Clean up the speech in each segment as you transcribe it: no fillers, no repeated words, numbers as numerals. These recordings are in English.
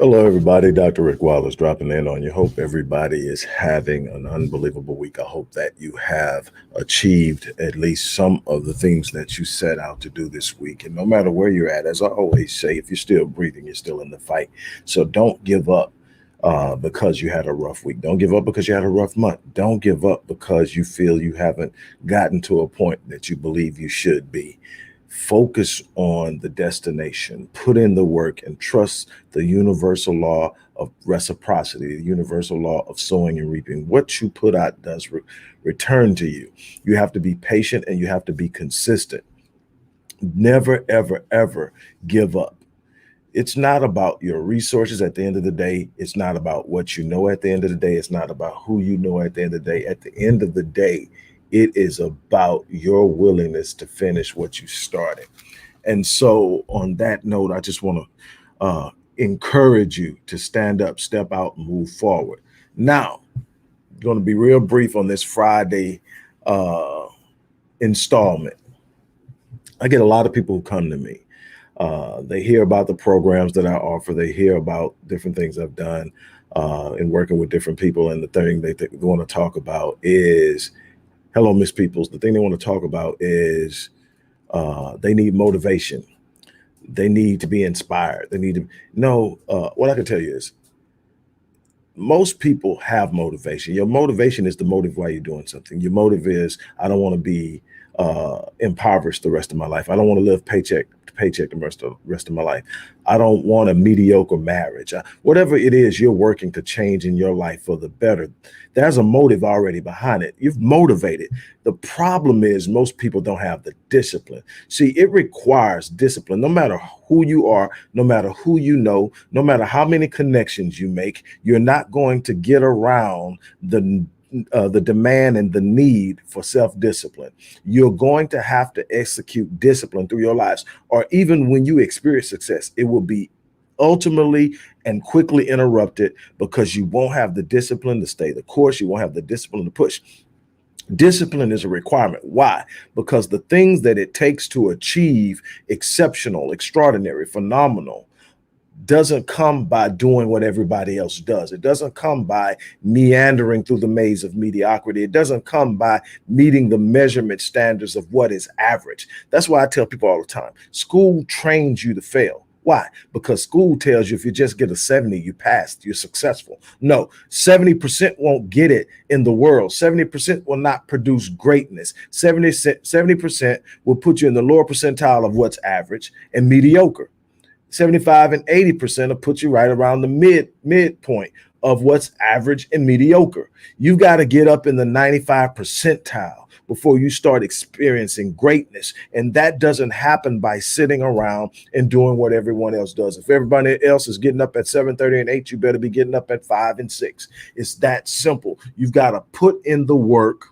Hello, everybody. Dr. Rick Wallace dropping in on you. Hope everybody is having an unbelievable week. I hope that you have achieved at least some of the things that you set out to do this week. And no matter where you're at, as I always say, if you're still breathing, you're still in the fight. So don't give up because you had a rough week. Don't give up because you had a rough month. Don't give up because you feel you haven't gotten to a point that you believe you should be. Focus on the destination, put in the work, and trust the universal law of reciprocity, the universal law of sowing and reaping. What you put out does return to you. You have to be patient and you have to be consistent. Never, ever, ever give up. It's not about your resources at the end of the day. It's not about what you know at the end of the day. It's not about who you know at the end of the day. At the end of the day, it is about your willingness to finish what you started. And so, on that note, I just want to encourage you to stand up, step out, and move forward. Now, going to be real brief on this Friday installment. I get a lot of people who come to me. They hear about the programs that I offer. They hear about different things I've done in working with different people. And the thing they want to talk about is, hello, Miss Peoples. The thing they want to talk about is they need motivation. They need to be inspired. They need to know what I can tell you is most people have motivation. Your motivation is the motive why you're doing something. Your motive is, I don't want to be impoverished the rest of my life. I don't want to live paycheck to paycheck the rest of my life. I don't want a mediocre marriage. Whatever it is you're working to change in your life for the better, there's a motive already behind it. You've motivated. The problem is most people don't have the discipline. See, it requires discipline. No matter who you are, no matter who you know, no matter how many connections you make, you're not going to get around the demand and the need for self-discipline. You're going to have to execute discipline through your lives, or even when you experience success, it will be ultimately and quickly interrupted because you won't have the discipline to stay the course. You won't have the discipline to push. Discipline is a requirement. Why? Because the things that it takes to achieve exceptional, extraordinary, phenomenal doesn't come by doing what everybody else does. It doesn't come by meandering through the maze of mediocrity. It doesn't come by meeting the measurement standards of what is average. That's why I tell people all the time, school trains you to fail. Why? Because school tells you if you just get a 70, you passed, you're successful. No, 70% won't get it in the world. 70% will not produce greatness. 70% will put you in the lower percentile of what's average and mediocre. 75 and 80% will put you right around the midpoint of what's average and mediocre. You've got to get up in the 95 percentile before you start experiencing greatness. And that doesn't happen by sitting around and doing what everyone else does. If everybody else is getting up at 7:30 and 8, you better be getting up at 5 and 6. It's that simple. You've got to put in the work.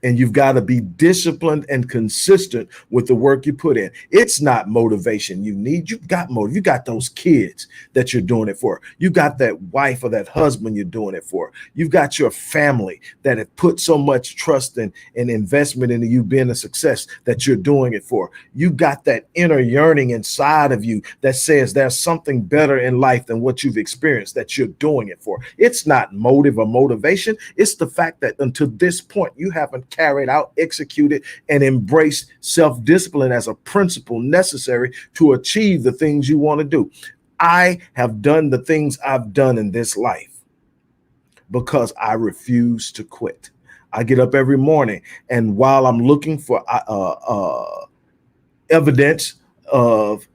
And you've got to be disciplined and consistent with the work you put in. It's not motivation you need. You've got motive. You got those kids that you're doing it for. You got that wife or that husband you're doing it for. You've got your family that have put so much trust and investment into you being a success that you're doing it for. You got that inner yearning inside of you that says there's something better in life than what you've experienced that you're doing it for. It's not motive or motivation. It's the fact that until this point, you haven't carried out, executed, and embraced self-discipline as a principle necessary to achieve the things you want to do. I have done the things I've done in this life because I refuse to quit. I get up every morning, and while I'm looking for evidence of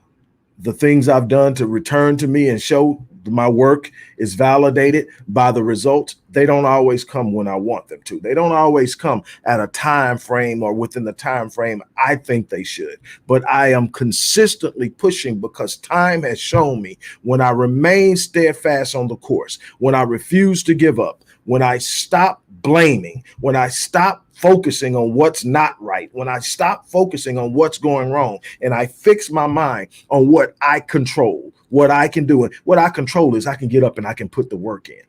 the things I've done to return to me and show my work is validated by the results, they don't always come when I want them to. They don't always come at a time frame or within the time frame I think they should. But I am consistently pushing because time has shown me when I remain steadfast on the course, when I refuse to give up, when I stop blaming, when I stop focusing on what's not right, when I stop focusing on what's going wrong, and I fix my mind on what I control, what I can do. And what I control is I can get up and I can put the work in.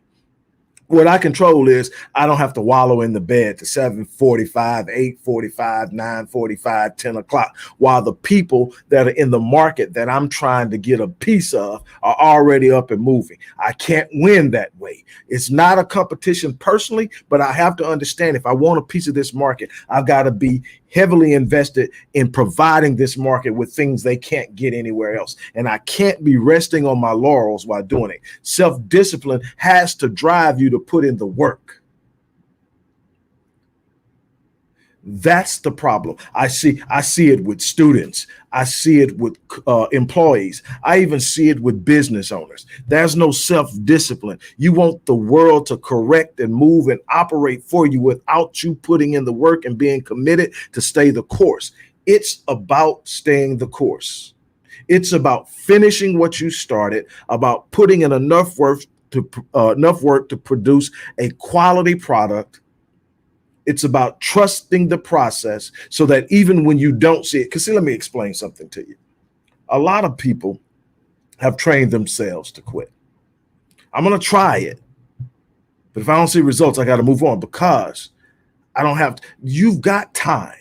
What I control is I don't have to wallow in the bed to 7:45, 8:45, 9:45, 10 o'clock, while the people that are in the market that I'm trying to get a piece of are already up and moving. I can't win that way. It's not a competition personally, but I have to understand if I want a piece of this market, I've got to be heavily invested in providing this market with things they can't get anywhere else. And I can't be resting on my laurels while doing it. Self-discipline has to drive you to put in the work. That's the problem. I see it with students. I see it with employees. I even see it with business owners. There's no self-discipline. You want the world to correct and move and operate for you without you putting in the work and being committed to stay the course. It's about staying the course. It's about finishing what you started, about putting in enough work to produce a quality product. It's about trusting the process so that even when you don't see it, because see, let me explain something to you. A lot of people have trained themselves to quit. I'm going to try it, but if I don't see results, I got to move on because I don't have to. You've got time.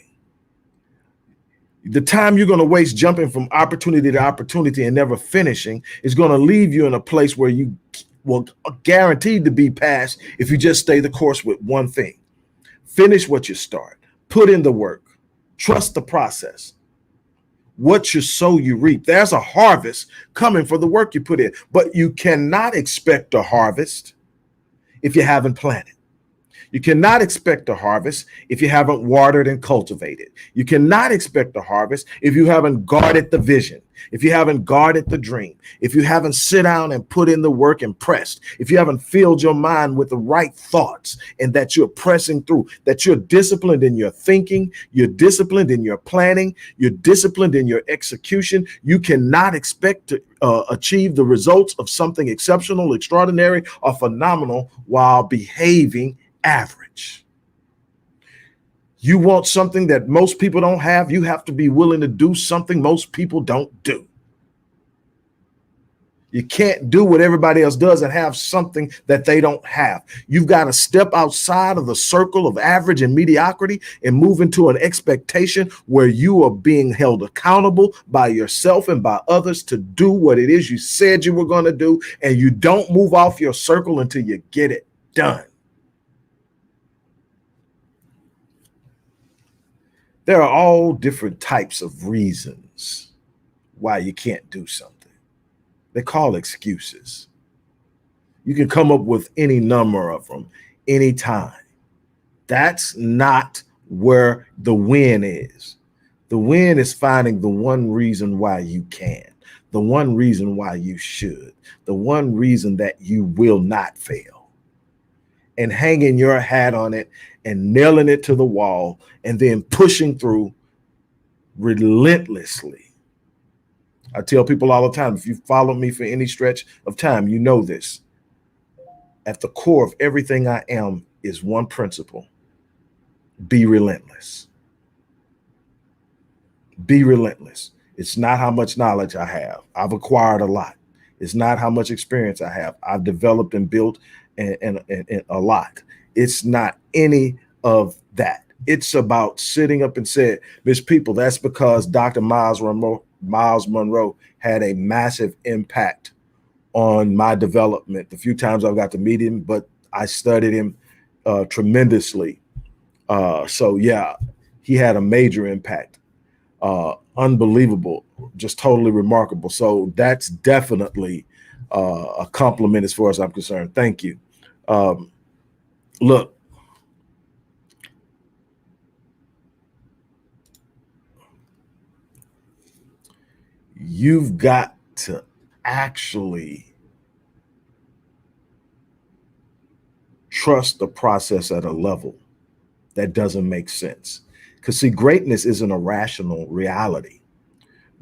The time you're going to waste jumping from opportunity to opportunity and never finishing is going to leave you in a place where you will guaranteed to be passed if you just stay the course with one thing. Finish what you start, put in the work, trust the process. What you sow, you reap. There's a harvest coming for the work you put in, but you cannot expect a harvest if you haven't planted. You cannot expect a harvest if you haven't watered and cultivated. You cannot expect a harvest if you haven't guarded the vision, if you haven't guarded the dream, if you haven't sit down and put in the work and pressed, if you haven't filled your mind with the right thoughts and that you're pressing through, that you're disciplined in your thinking, you're disciplined in your planning, you're disciplined in your execution. You cannot expect to achieve the results of something exceptional, extraordinary, or phenomenal while behaving average. You want something that most people don't have, you have to be willing to do something most people don't do. You can't do what everybody else does and have something that they don't have. You've got to step outside of the circle of average and mediocrity and move into an expectation where you are being held accountable by yourself and by others to do what it is you said you were going to do, and you don't move off your circle until you get it done. There are all different types of reasons why you can't do something. They're called excuses. You can come up with any number of them anytime. That's not where the win is. The win is finding the one reason why you can, the one reason why you should, the one reason that you will not fail, and hanging your hat on it and nailing it to the wall and then pushing through relentlessly. I tell people all the time, if you follow me for any stretch of time, you know this. At the core of everything I am is one principle: be relentless. Be relentless. It's not how much knowledge I have. I've acquired a lot. It's not how much experience I have. I've developed and built and a lot. It's not any of that. It's about sitting up and saying, Miss People, that's because Dr. Miles Monroe had a massive impact on my development. The few times I've got to meet him, but I studied him tremendously. So yeah, he had a major impact. Unbelievable, just totally remarkable. So that's definitely a compliment as far as I'm concerned. Thank you. Look, you've got to actually trust the process at a level that doesn't make sense. Because see, greatness isn't a rational reality.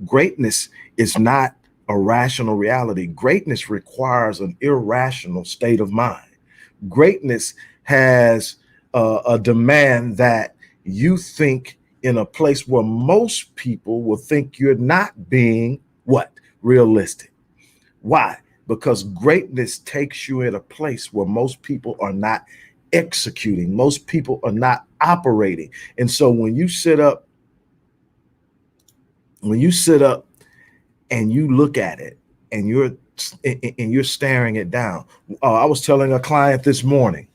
Greatness is not a rational reality. Greatness requires an irrational state of mind. Greatness has a demand that you think in a place where most people will think you're not being what? Realistic. Why? because greatness takes you in a place where most people are not executing, most people are not operating. And so when you sit up and you look at it and you're staring it down. I was telling a client this morning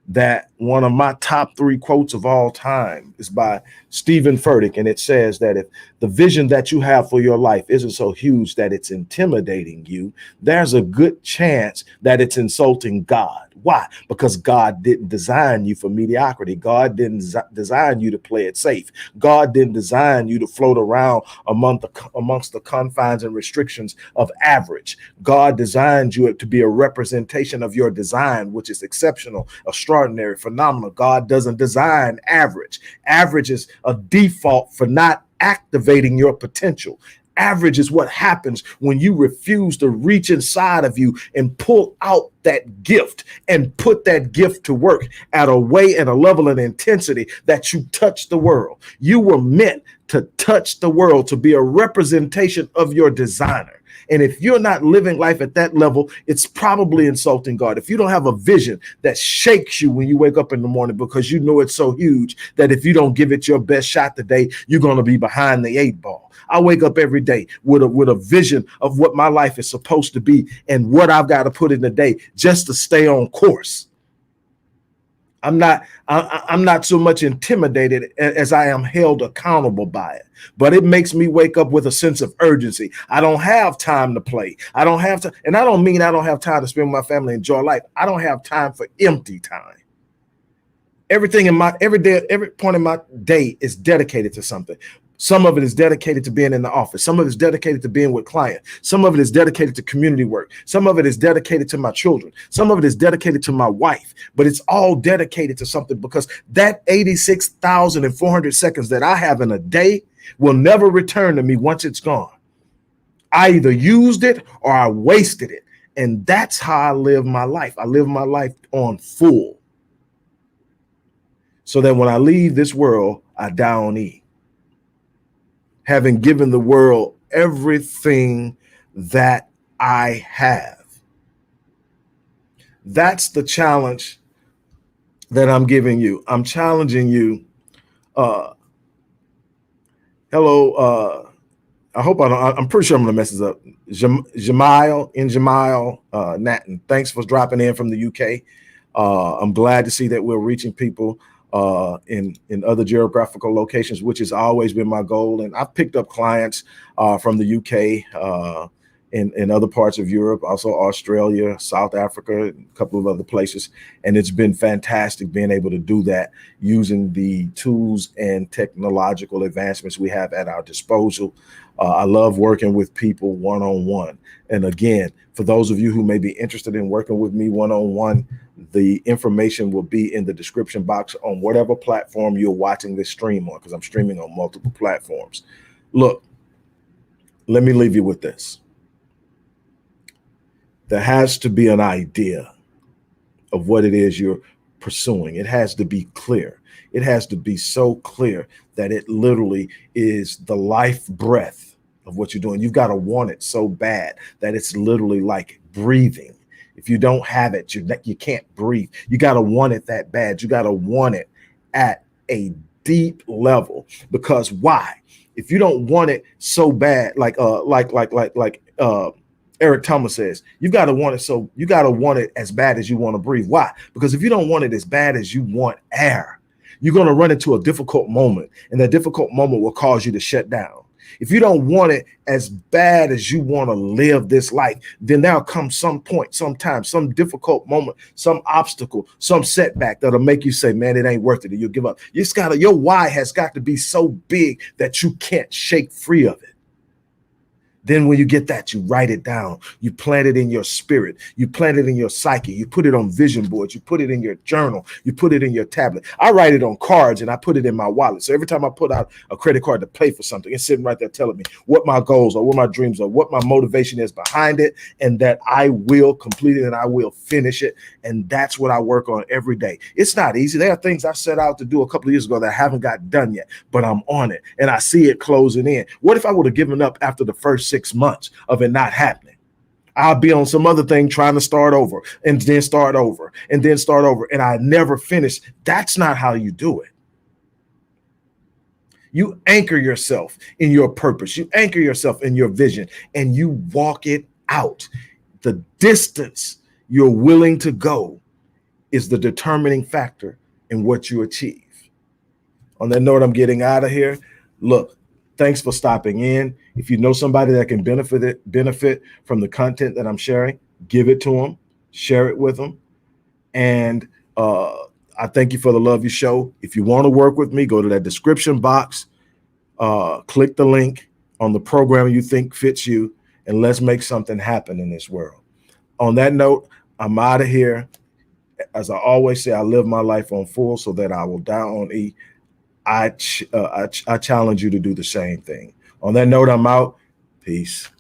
that one of my top 3 quotes of all time is by Stephen Furtick, and it says that if the vision that you have for your life isn't so huge that it's intimidating you, there's a good chance that it's insulting God. Why? Because God didn't design you for mediocrity. God didn't design you to play it safe. God didn't design you to float around amongst the confines and restrictions of average. God designed you to be a representation of your design, which is exceptional, extraordinary, phenomenal. God doesn't design average. Average is a default for not activating your potential. Average is what happens when you refuse to reach inside of you and pull out that gift and put that gift to work at a way and a level and intensity that you touch the world. You were meant to touch the world, to be a representation of your designer. And if you're not living life at that level, it's probably insulting God. If you don't have a vision that shakes you when you wake up in the morning because you know it's so huge that if you don't give it your best shot today, you're going to be behind the 8 ball. I wake up every day with a vision of what my life is supposed to be and what I've got to put in the day just to stay on course. I'm not so much intimidated as I am held accountable by it, but it makes me wake up with a sense of urgency. I don't have time to play. I don't have to, and I don't mean I don't have time to spend with my family and enjoy life. I don't have time for empty time. Everything in my every point in my day is dedicated to something. Some of it is dedicated to being in the office. Some of it is dedicated to being with clients. Some of it is dedicated to community work. Some of it is dedicated to my children. Some of it is dedicated to my wife. But it's all dedicated to something because that 86,400 seconds that I have in a day will never return to me once it's gone. I either used it or I wasted it. And that's how I live my life. I live my life on full. So that when I leave this world, I die on E. Having given the world everything that I have. That's the challenge that I'm giving you. I'm challenging you. Hello. I hope I'm pretty sure I'm going to mess this up. Jamal Natton. Thanks for dropping in from the UK. I'm glad to see that we're reaching people in other geographical locations, which has always been my goal. And I've picked up clients from the UK, in other parts of Europe, also Australia, South Africa, a couple of other places. And it's been fantastic being able to do that using the tools and technological advancements we have at our disposal. I love working with people one-on-one. And again, for those of you who may be interested in working with me one-on-one, the information will be in the description box on whatever platform you're watching this stream on, because I'm streaming on multiple platforms. Look, let me leave you with this. There has to be an idea of what it is you're pursuing. It has to be clear. It has to be so clear that it literally is the life breath of what you're doing. You've got to want it so bad that it's literally like breathing. If you don't have it, you can't breathe. You got to want it that bad. You got to want it at a deep level. Because why? If you don't want it so bad, like Eric Thomas says, you got to want it. So you got to want it as bad as you want to breathe. Why? Because if you don't want it as bad as you want air, you're going to run into a difficult moment, and that difficult moment will cause you to shut down. If you don't want it as bad as you want to live this life, then there'll come some point, sometime, some difficult moment, some obstacle, some setback that'll make you say, man, it ain't worth it. And you'll give up. Your why has got to be so big that you can't shake free of it. Then when you get that, you write it down. You plant it in your spirit. You plant it in your psyche. You put it on vision boards. You put it in your journal. You put it in your tablet. I write it on cards and I put it in my wallet. So every time I put out a credit card to pay for something, it's sitting right there telling me what my goals are, what my dreams are, what my motivation is behind it, and that I will complete it and I will finish it. And that's what I work on every day. It's not easy. There are things I set out to do a couple of years ago that I haven't got done yet, but I'm on it and I see it closing in. What if I would have given up after the first 6 months of it not happening? I'll be on some other thing trying to start over and then start over and then start over. And I never finish. That's not how you do it. You anchor yourself in your purpose. You anchor yourself in your vision and you walk it out. The distance you're willing to go is the determining factor in what you achieve. On that note, I'm getting out of here. Look, thanks for stopping in. If you know somebody that can benefit from the content that I'm sharing, give it to them, share it with them. And I thank you for the love you show. If you want to work with me, go to that description box, click the link on the program you think fits you, and let's make something happen in this world. On that note, I'm out of here. As I always say, I live my life on full so that I will die on E. I challenge you to do the same thing. On that note, I'm out. Peace.